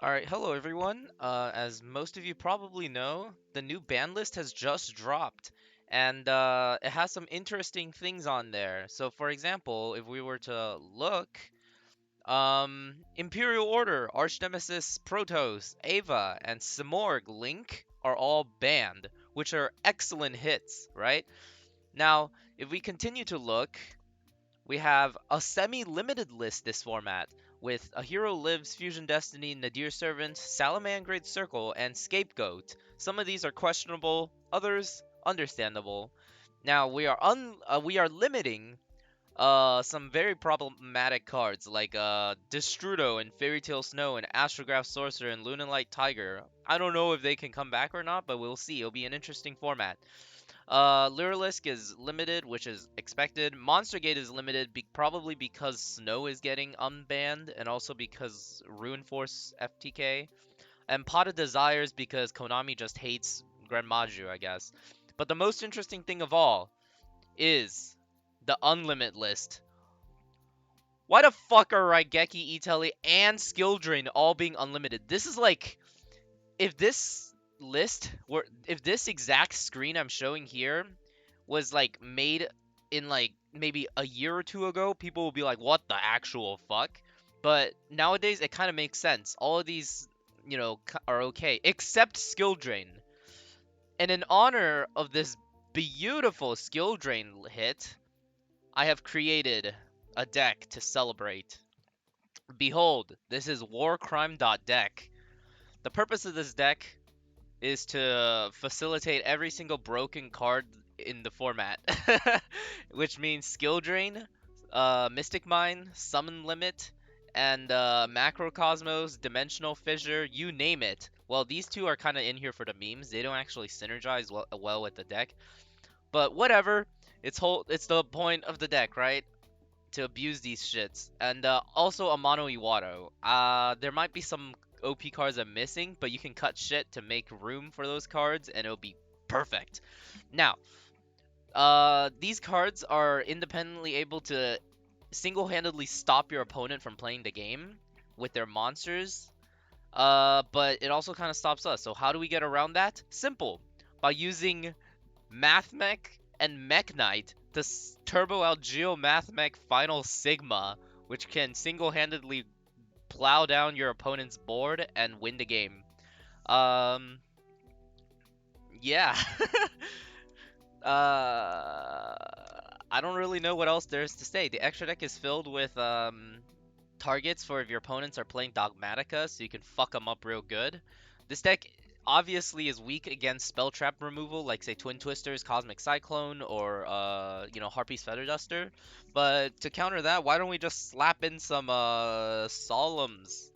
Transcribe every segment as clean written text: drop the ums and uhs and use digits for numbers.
Alright, hello everyone. As most of you probably know, the new ban list has just dropped, and it has some interesting things on there. So, for example, if we were to look, Imperial Order, Arch Nemesis Protoss, Ava, and Simorg Link are all banned, which are excellent hits, right? Now, if we continue to look, we have a semi-limited list this format, with A Hero Lives, Fusion Destiny, Nadir Servant, Salamangreat Circle, and Scapegoat. Some of these are questionable, others understandable. Now we are limiting some very problematic cards like Destrudo and Fairy Tale Snow and Astrograph Sorcerer and Lunalight Tiger. I don't know if they can come back or not, but we'll see. It'll be an interesting format. Lyrilisk is limited, which is expected. Monster Gate is limited probably because Snow is getting unbanned, and also because Ruin Force FTK. And Pot of Desires because Konami just hates Grand Maju, I guess. But the most interesting thing of all is the Unlimit list. Why the fuck are Raigeki, Itali, and Skill Drain all being unlimited? This is like, if this if this exact screen I'm showing here was like made in like maybe a year or two ago, people will be like, what the actual fuck? But nowadays it kind of makes sense. All of these, are okay, except Skill Drain. And in honor of this beautiful Skill Drain hit, I have created a deck to celebrate. Behold, this is WarCrime.dek. The purpose of this deck is to facilitate every single broken card in the format, which means Skill Drain, Mystic Mine, Summon Limit, and Macrocosmos, Dimensional Fissure, you name it. Well, these two are kind of in here for the memes. They don't actually synergize well with the deck, but whatever. It's the point of the deck, right? To abuse these shits. And also a Mono Iwado. There might be some OP cards I'm missing, but you can cut shit to make room for those cards, and it'll be perfect. Now, these cards are independently able to single-handedly stop your opponent from playing the game with their monsters. But it also kind of stops us. So how do we get around that? Simple. By using Math Mech and Mech Knight to turbo out Math Mech Final Sigma, which can single-handedly plow down your opponent's board and win the game. Um, yeah. uh, I don't really know what else there is to say. The extra deck is filled with targets for if your opponents are playing Dogmatica, so you can fuck them up real good. This deck obviously is weak against spell trap removal, like say Twin Twisters, Cosmic Cyclone, or Harpy's Feather Duster. But to counter that, why don't we just slap in some Solemns?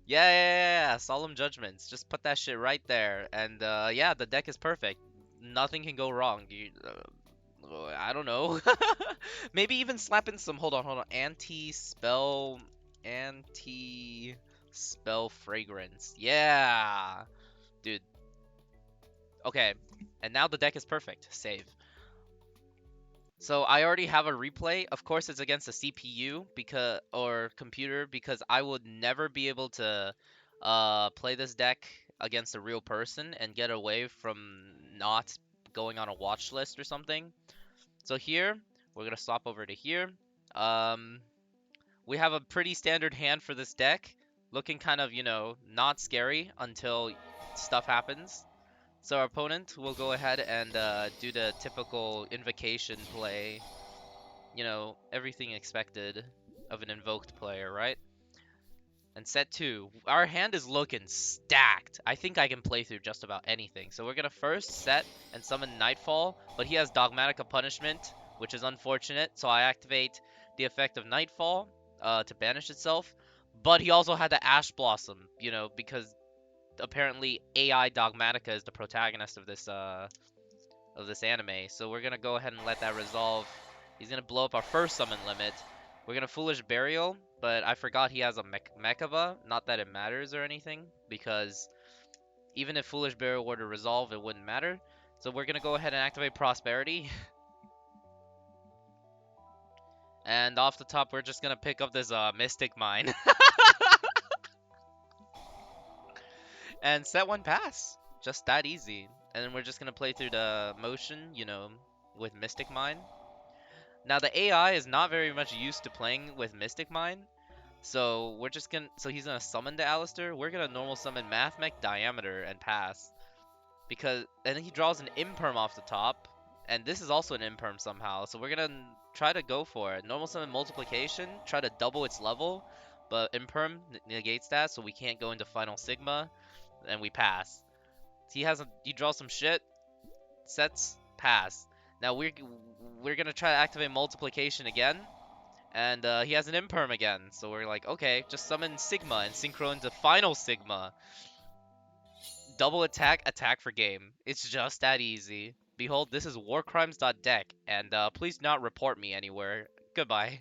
Yeah, Solemn Judgments. Just put that shit right there, and yeah, the deck is perfect. Nothing can go wrong. I don't know. Maybe even slap in some. Hold on. Anti-spell fragrance. Yeah, dude. Okay, and now the deck is perfect. Save. So I already have a replay. Of course, it's against a CPU or computer because I would never be able to play this deck against a real person and get away from not going on a watch list or something. So here, we're gonna swap over to here. Um, we have a pretty standard hand for this deck, looking kind of, not scary until stuff happens. So our opponent will go ahead and do the typical invocation play, everything expected of an invoked player, right? And set 2, our hand is looking stacked. I think I can play through just about anything. So we're gonna first set and summon Nightfall, but he has Dogmatica Punishment, which is unfortunate. So I activate the effect of Nightfall to banish itself. But he also had the Ash Blossom, because apparently AI Dogmatica is the protagonist of this anime. So we're gonna go ahead and let that resolve. He's gonna blow up our first summon limit. We're gonna Foolish Burial, but I forgot he has a Mechaba. Not that it matters or anything, because even if Foolish Burial were to resolve, it wouldn't matter. So we're gonna go ahead and activate Prosperity. And off the top, we're just gonna pick up this Mystic Mine. and set one pass. Just that easy. And then we're just gonna play through the motion, with Mystic Mine. Now the AI is not very much used to playing with Mystic Mine, so he's gonna summon the Alistair. We're gonna normal summon Mathmech Diameter and pass. And then he draws an imperm off the top, and this is also an imperm somehow. So we're gonna try to go for it. Normal summon multiplication, try to double its level, but imperm negates that, so we can't go into final sigma, and we pass. He draws some shit, sets, pass. Now we're gonna try to activate multiplication again, and he has an imperm again. So we're like, okay, just summon sigma and synchro into final sigma. Double attack, attack for game. It's just that easy. Behold, this is WarCrimes.dek, and please not report me anywhere. Goodbye.